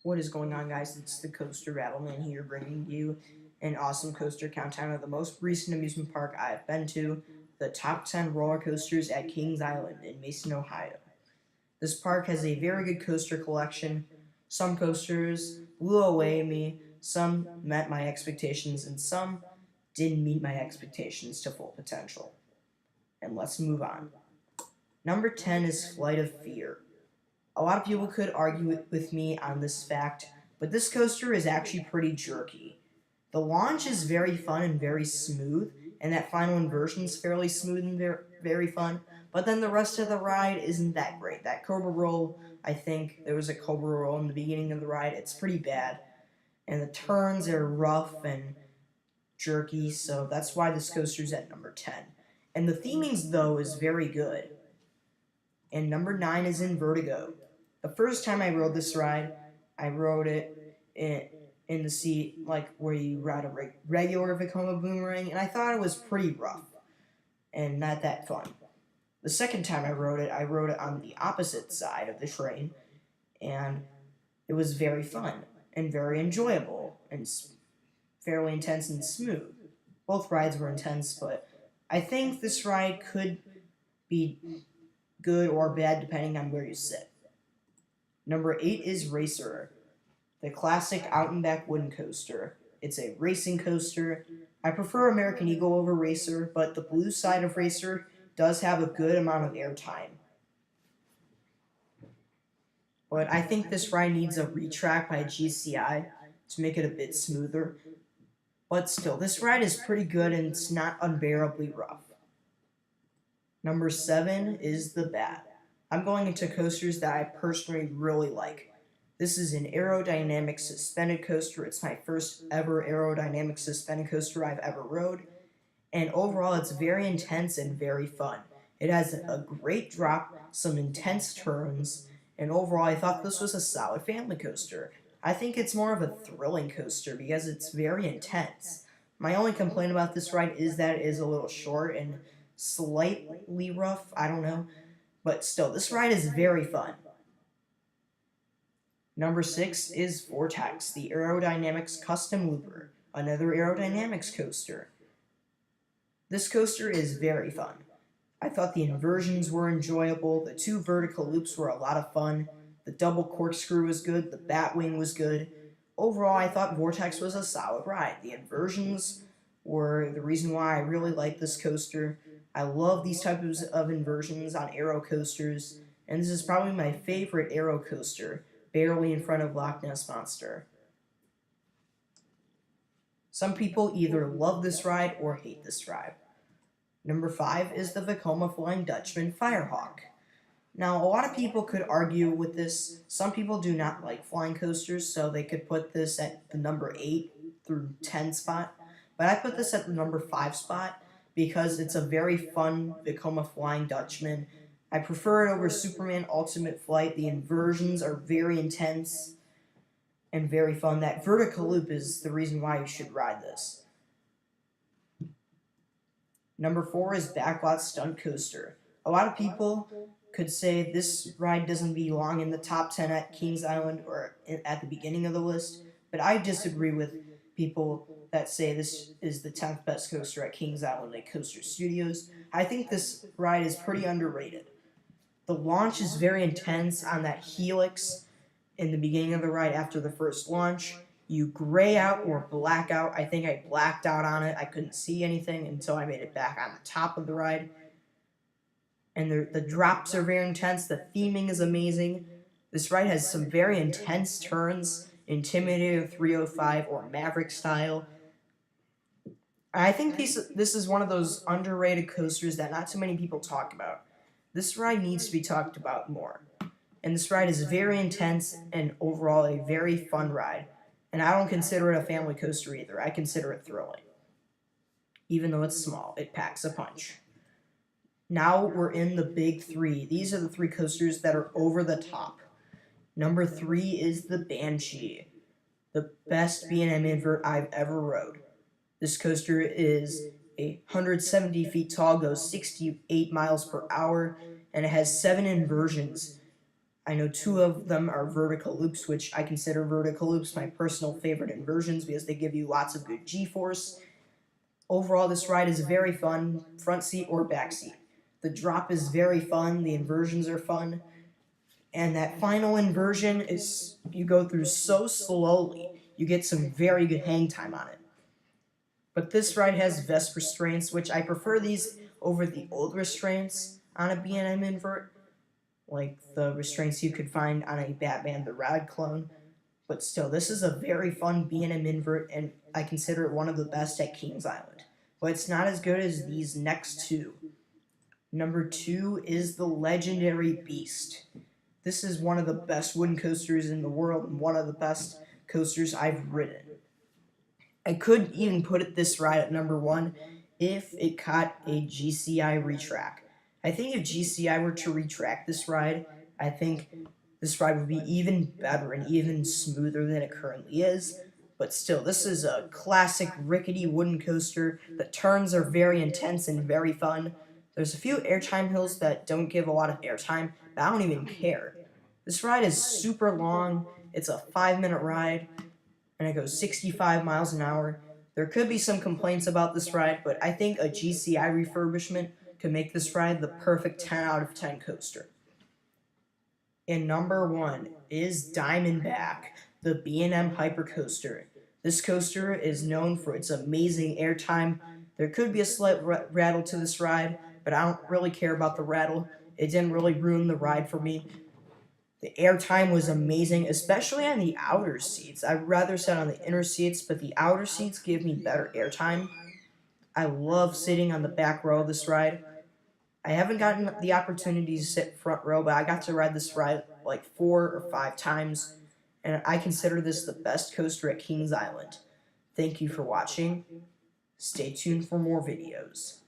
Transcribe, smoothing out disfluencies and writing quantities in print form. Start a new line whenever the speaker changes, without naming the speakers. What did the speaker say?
What is going on, guys? It's the Coaster Battleman here, bringing you an awesome coaster countdown of the most recent amusement park I have been to, the top 10 roller coasters at Kings Island in Mason, Ohio. This park has a very good coaster collection. Some coasters blew away me, some met my expectations, and some didn't meet my expectations to full potential. And let's move on. Number 10 is Flight of Fear. A lot of people could argue with me on this fact, but this coaster is actually pretty jerky. The launch is very fun and very smooth, and that final inversion is fairly smooth and very fun, but then the rest of the ride isn't that great. That Cobra Roll, I think there was a Cobra Roll in the beginning of the ride, it's pretty bad, and the turns are rough and jerky, so that's why this coaster's at number 10. And the theming, though, is very good. And number 9 is in Vertigo. The first time I rode this ride, I rode it in the seat like where you ride a regular Vekoma boomerang, and I thought it was pretty rough and not that fun. The second time I rode it on the opposite side of the train, and it was very fun and very enjoyable and fairly intense and smooth. Both rides were intense, but I think this ride could be good or bad depending on where you sit. Number 8 is Racer, the classic out and back wooden coaster. It's a racing coaster. I prefer American Eagle over Racer, but the blue side of Racer does have a good amount of airtime. But I think this ride needs a retrack by GCI to make it a bit smoother. But still, this ride is pretty good and it's not unbearably rough. Number 7 is the Bat. I'm going into coasters that I personally really like. This is an aerodynamic suspended coaster. It's my first ever aerodynamic suspended coaster I've ever rode. And overall, it's very intense and very fun. It has a great drop, some intense turns, and overall, I thought this was a solid family coaster. I think it's more of a thrilling coaster because it's very intense. My only complaint about this ride is that it is a little short and slightly rough, I don't know. But still, this ride is very fun. Number 6 is Vortex, the Aerodynamics Custom Looper, another aerodynamics coaster. This coaster is very fun. I thought the inversions were enjoyable, the 2 vertical loops were a lot of fun, the double corkscrew was good, the Batwing was good. Overall, I thought Vortex was a solid ride. The inversions were the reason why I really like this coaster. I love these types of inversions on aero coasters, and this is probably my favorite aero coaster, barely in front of Loch Ness Monster. Some people either love this ride or hate this ride. Number 5 is the Vekoma Flying Dutchman Firehawk. Now, a lot of people could argue with this. Some people do not like flying coasters, so they could put this at the number 8 through 10 spot. But I put this at the number 5 spot because it's a very fun Vekoma Flying Dutchman. I prefer it over Superman Ultimate Flight. The inversions are very intense and very fun. That vertical loop is the reason why you should ride this. Number 4 is Backlot Stunt Coaster. A lot of people could say this ride doesn't belong in the top 10 at Kings Island or at the beginning of the list, but I disagree with people that say this is the 10th best coaster at Kings Island at Coaster Studios. I think this ride is pretty underrated. The launch is very intense on that helix in the beginning of the ride after the first launch. You gray out or black out. I think I blacked out on it. I couldn't see anything until I made it back on the top of the ride. And the drops are very intense. The theming is amazing. This ride has some very intense turns, Intimidator 305 or Maverick style. I think this is one of those underrated coasters that not too many people talk about. This ride needs to be talked about more. And this ride is very intense and overall a very fun ride. And I don't consider it a family coaster either. I consider it thrilling. Even though it's small, it packs a punch. Now we're in the big 3. These are the 3 coasters that are over the top. Number 3 is the Banshee, the best B&M invert I've ever rode. This coaster is 170 feet tall, goes 68 miles per hour, and it has 7 inversions. I know 2 of them are vertical loops, which I consider vertical loops my personal favorite inversions because they give you lots of good G-force. Overall, this ride is very fun, front seat or back seat. The drop is very fun, the inversions are fun, and that final inversion is, you go through so slowly, you get some very good hang time on it. But this ride has vest restraints, which I prefer these over the old restraints on a B&M invert, like the restraints you could find on a Batman the Rad clone. But still, this is a very fun B&M invert, and I consider it one of the best at Kings Island. But it's not as good as these next 2. Number 2 is the legendary Beast. This is one of the best wooden coasters in the world and one of the best coasters I've ridden. I could even put this ride at number 1 if it caught a GCI retrack. I think if GCI were to retrack this ride, I think this ride would be even better and even smoother than it currently is. But still, this is a classic rickety wooden coaster. The turns are very intense and very fun. There's a few airtime hills that don't give a lot of airtime, but I don't even care. This ride is super long. It's a 5-minute ride, and it goes 65 miles an hour. There could be some complaints about this ride, but I think a GCI refurbishment could make this ride the perfect 10 out of 10 coaster. And number 1 is Diamondback, the B&M Hypercoaster. This coaster is known for its amazing airtime. There could be a slight rattle to this ride, but I don't really care about the rattle. It didn't really ruin the ride for me. The airtime was amazing, especially on the outer seats. I'd rather sit on the inner seats, but the outer seats give me better airtime. I love sitting on the back row of this ride. I haven't gotten the opportunity to sit front row, but I got to ride this ride like 4 or 5 times, and I consider this the best coaster at Kings Island. Thank you for watching. Stay tuned for more videos.